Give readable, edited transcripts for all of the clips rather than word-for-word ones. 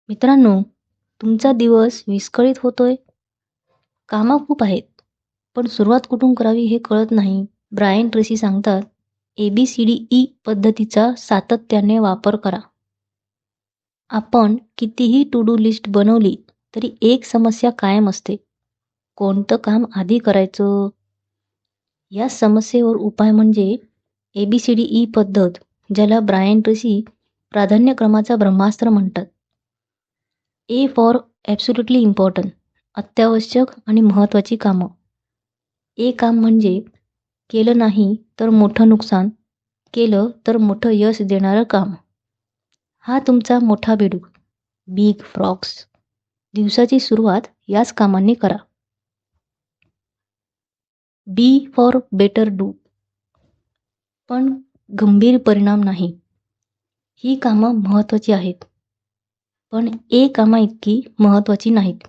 मित्रांनो, तुमचा दिवस विस्कळीत होतोय? कामं खूप आहेत, पण सुरुवात कुठून करावी हे कळत नाही. ब्रायन ट्रेसी सांगतात, ABCDE पद्धतीचा सातत्याने वापर करा. आपण कितीही टू डू लिस्ट बनवली तरी एक समस्या कायम असते. कोणतं काम आधी करायचं? या समस्येवर उपाय म्हणजे ABCDE पद्धत, ज्याला ब्रायन ट्रेसी प्राधान्यक्रमाचा ब्रह्मास्त्र म्हणतात. ए फॉर ॲब्सोल्युटली इम्पॉर्टंट, अत्यावश्यक आणि महत्त्वाची कामं. ए काम म्हणजे केलं नाही तर मोठं नुकसान, केलं तर मोठं यश देणारं काम. हा तुमचा मोठा बेडूक, बिग फ्रॉक्स. दिवसाची सुरुवात याच कामांनी करा. बी फॉर बेटर डू, पण गंभीर परिणाम नाही. ही कामं महत्त्वाची आहेत, पण ए कामा इतकी महत्त्वाची नाहीत.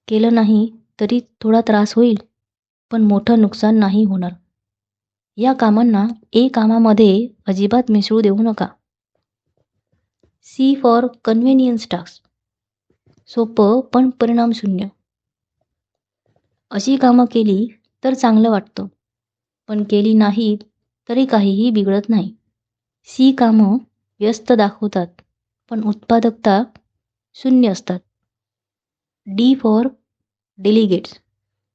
केलं नाही तरी थोडा त्रास होईल, पण मोठं नुकसान नाही होणार. या कामांना ए कामामध्ये अजिबात मिसळू देऊ नका. सी फॉर कन्व्हिनियन्स टास्क, सोपं पण परिणाम शून्य. अशी कामं केली तर चांगलं वाटतं, पण केली नाहीत तरी काहीही बिघडत नाही. सी कामं व्यस्त दाखवतात, पण उत्पादकता शून्य असतात. डी फॉर डेलिगेट्स,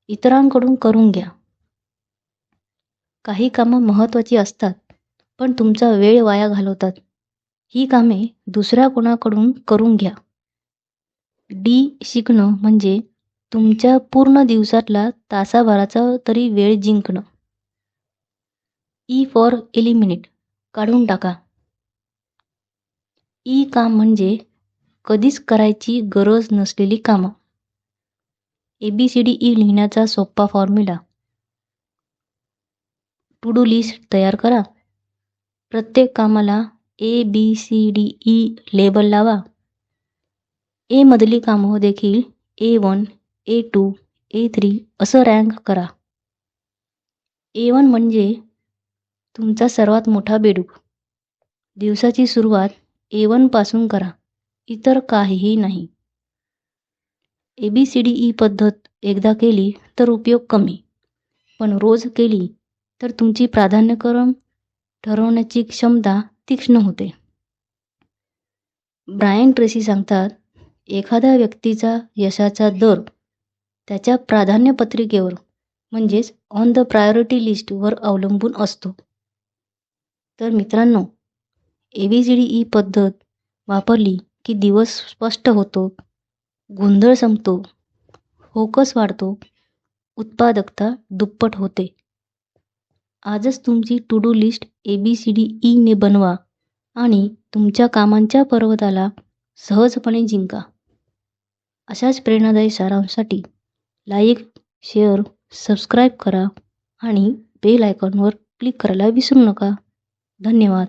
इतरांकडून करून घ्या. काही कामं महत्त्वाची असतात, पण तुमचा वेळ वाया घालवतात. ही कामे दुसऱ्या कोणाकडून करून घ्या. डी शिकणं म्हणजे तुमच्या पूर्ण दिवसातला तासाभराचा तरी वेळ जिंकणं. ई फॉर एलिमिनेट, काढून टाका. ई काम म्हणजे कधीच करायची गरज नसलेली कामं. ABCDE लिहिण्याचा सोपा फॉर्म्युला. टू डू लिस्ट तयार करा. प्रत्येक कामाला ABCDE लेबल लावा. ए मधली कामं देखील A1, A2, A3 असं रँक करा. A1 म्हणजे तुमचा सर्वात मोठा बेडूक. दिवसाची सुरुवात A1 पासून करा, इतर काहीही नाही. ABCDE पद्धत एकदा केली तर उपयोग कमी, पण रोज केली तर तुमची प्राधान्यक्रम ठरवण्याची क्षमता तीक्ष्ण होते. ब्रायन ट्रेसी सांगतात, एखाद्या व्यक्तीचा यशाचा दर त्याच्या प्राधान्यपत्रिकेवर म्हणजेच ऑन द प्रायोरिटी लिस्टवर अवलंबून असतो. तर मित्रांनो, ABCDE पद्धत वापरली की दिवस स्पष्ट होतो, गोंधळ संपतो, फोकस वाढतो, उत्पादकता दुप्पट होते. आजच तुमची टू डू लिस्ट ABCDE ने बनवा आणि तुमच्या कामांच्या पर्वताला सहजपणे जिंका. अशाच प्रेरणादायी सारांसाठी लाईक, शेअर, सबस्क्राईब करा आणि बेल आयकॉनवर क्लिक करायला विसरू नका. धन्यवाद.